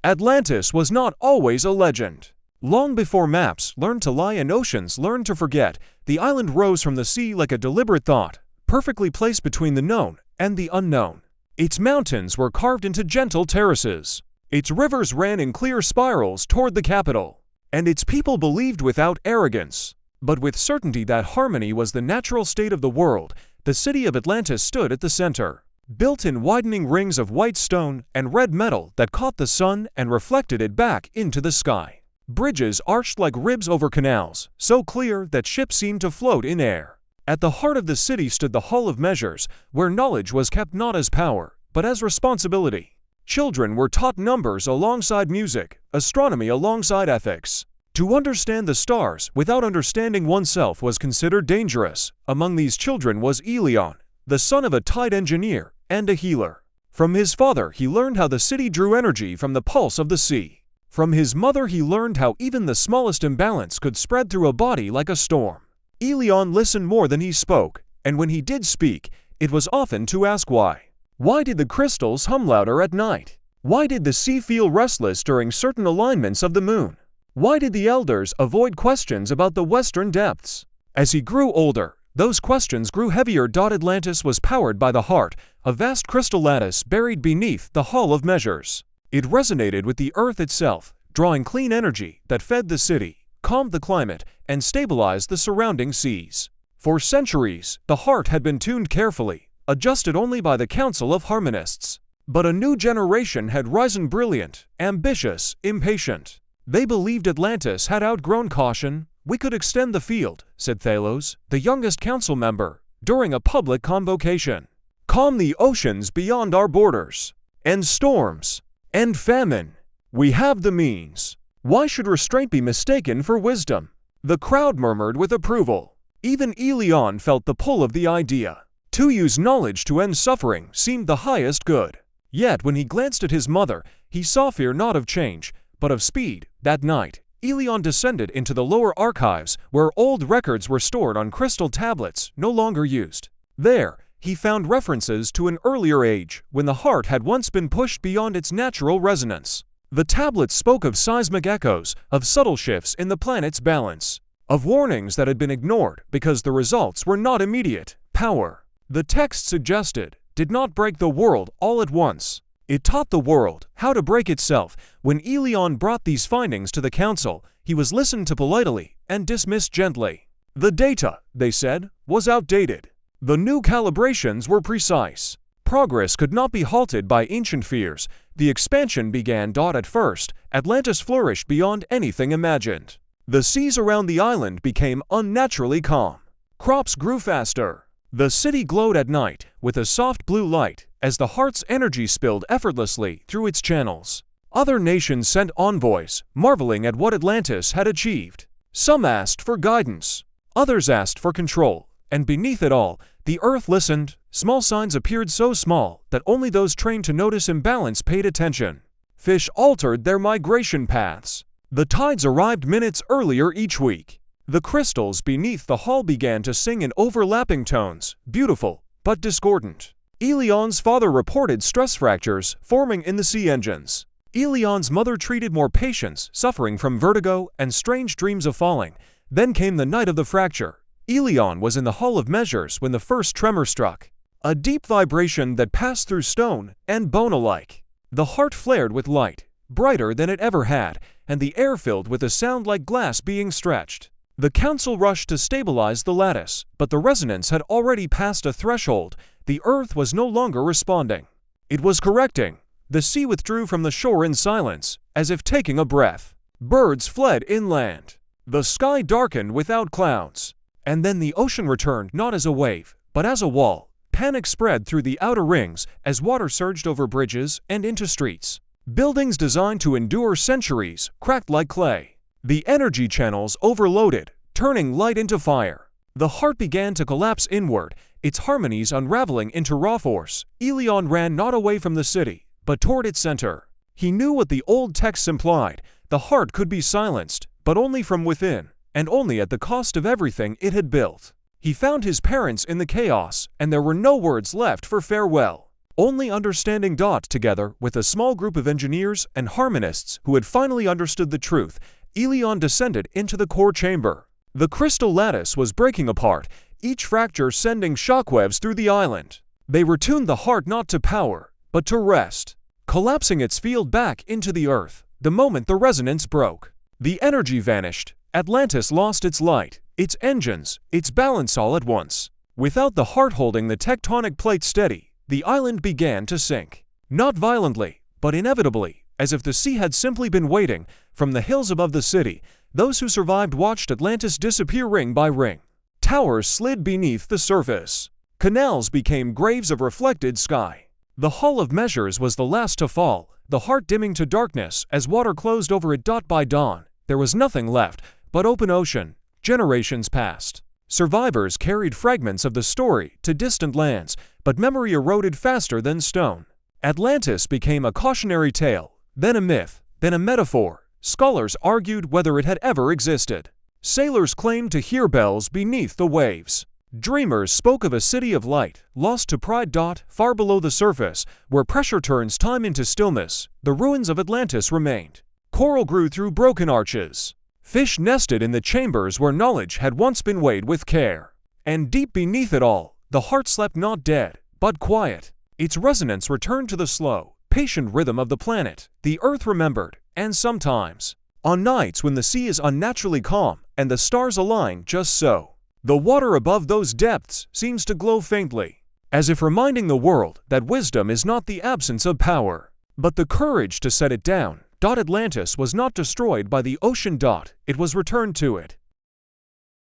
Atlantis was not always a legend. Long before maps learned to lie and oceans learned to forget, the island rose from the sea like a deliberate thought, perfectly placed between the known and the unknown. Its mountains were carved into gentle terraces. Its rivers ran in clear spirals toward the capital. And its people believed without arrogance, but with certainty that harmony was the natural state of the world. The city of Atlantis stood at the center, built in widening rings of white stone and red metal that caught the sun and reflected it back into the sky. Bridges arched like ribs over canals, so clear that ships seemed to float in air. At the heart of the city stood the Hall of Measures, where knowledge was kept not as power, but as responsibility. Children were taught numbers alongside music, astronomy alongside ethics. To understand the stars without understanding oneself was considered dangerous. Among these children was Aelion, the son of a tide engineer and a healer. From his father he learned how the city drew energy from the pulse of the sea. From his mother he learned how even the smallest imbalance could spread through a body like a storm. Aelion listened more than he spoke, and when he did speak, it was often to ask why. Why did the crystals hum louder at night? Why did the sea feel restless during certain alignments of the moon? Why did the elders avoid questions about the western depths? As he grew older, those questions grew heavier. Atlantis was powered by the heart, a vast crystal lattice buried beneath the Hall of Measures. It resonated with the earth itself, drawing clean energy that fed the city, calmed the climate, and stabilized the surrounding seas. For centuries, the heart had been tuned carefully, adjusted only by the council of harmonists. But a new generation had risen, brilliant, ambitious, impatient. They believed Atlantis had outgrown caution. "We could extend the field," said Thalos, the youngest council member, during a public convocation. "Calm the oceans beyond our borders. End storms. End famine. We have the means. Why should restraint be mistaken for wisdom?" The crowd murmured with approval. Even Aelion felt the pull of the idea. To use knowledge to end suffering seemed the highest good. Yet when he glanced at his mother, he saw fear not of change, but of speed. That night, Aelion descended into the lower archives, where old records were stored on crystal tablets no longer used. There, he found references to an earlier age, when the heart had once been pushed beyond its natural resonance. The tablets spoke of seismic echoes, of subtle shifts in the planet's balance, of warnings that had been ignored because the results were not immediate. Power, the text suggested, did not break the world all at once. It taught the world how to break itself. When Aelion brought these findings to the council, he was listened to politely and dismissed gently. The data, they said, was outdated. The new calibrations were precise. Progress could not be halted by ancient fears. The expansion began. At first, Atlantis flourished beyond anything imagined. The seas around the island became unnaturally calm. Crops grew faster. The city glowed at night with a soft blue light as the heart's energy spilled effortlessly through its channels. Other nations sent envoys, marveling at what Atlantis had achieved. Some asked for guidance. Others asked for control. And beneath it all, the earth listened. Small signs appeared, so small that only those trained to notice imbalance paid attention. Fish altered their migration paths. The tides arrived minutes earlier each week. The crystals beneath the hall began to sing in overlapping tones, beautiful but discordant. Aelion's father reported stress fractures forming in the sea engines. Aelion's mother treated more patients suffering from vertigo and strange dreams of falling. Then came the night of the fracture. Aelion was in the Hall of Measures when the first tremor struck. A deep vibration that passed through stone and bone alike. The heart flared with light, brighter than it ever had, and the air filled with a sound like glass being stretched. The council rushed to stabilize the lattice, but the resonance had already passed a threshold. The earth was no longer responding. It was correcting. The sea withdrew from the shore in silence, as if taking a breath. Birds fled inland. The sky darkened without clouds. And then the ocean returned not as a wave, but as a wall. Panic spread through the outer rings as water surged over bridges and into streets. Buildings designed to endure centuries cracked like clay. The energy channels overloaded, turning light into fire. The heart began to collapse inward, its harmonies unraveling into raw force. Aelion ran not away from the city, but toward its center. He knew what the old texts implied. The heart could be silenced, but only from within, and only at the cost of everything it had built. He found his parents in the chaos, and there were no words left for farewell. Only understanding together with a small group of engineers and harmonists who had finally understood the truth, Aelion descended into the core chamber. The crystal lattice was breaking apart, each fracture sending shockwaves through the island. They retuned the heart not to power, but to rest, collapsing its field back into the earth. The moment the resonance broke, the energy vanished. Atlantis lost its light, its engines, its balance all at once. Without the heart holding the tectonic plate steady, the island began to sink. Not violently, but inevitably, as if the sea had simply been waiting. From the hills above the city, those who survived watched Atlantis disappear ring by ring. Towers slid beneath the surface. Canals became graves of reflected sky. The Hall of Measures was the last to fall, the heart dimming to darkness as water closed over it. By dawn, there was nothing left but open ocean. Generations passed. Survivors carried fragments of the story to distant lands, but memory eroded faster than stone. Atlantis became a cautionary tale, then a myth, then a metaphor. Scholars argued whether it had ever existed. Sailors claimed to hear bells beneath the waves. Dreamers spoke of a city of light, lost to pride. Far below the surface, where pressure turns time into stillness, the ruins of Atlantis remained. Coral grew through broken arches. Fish nested in the chambers where knowledge had once been weighed with care. And deep beneath it all, the heart slept not dead, but quiet. Its resonance returned to the slow, patient rhythm of the planet. The earth remembered, and sometimes, on nights when the sea is unnaturally calm and the stars align just so, the water above those depths seems to glow faintly, as if reminding the world that wisdom is not the absence of power, but the courage to set it down. Atlantis was not destroyed by the ocean. It was returned to it.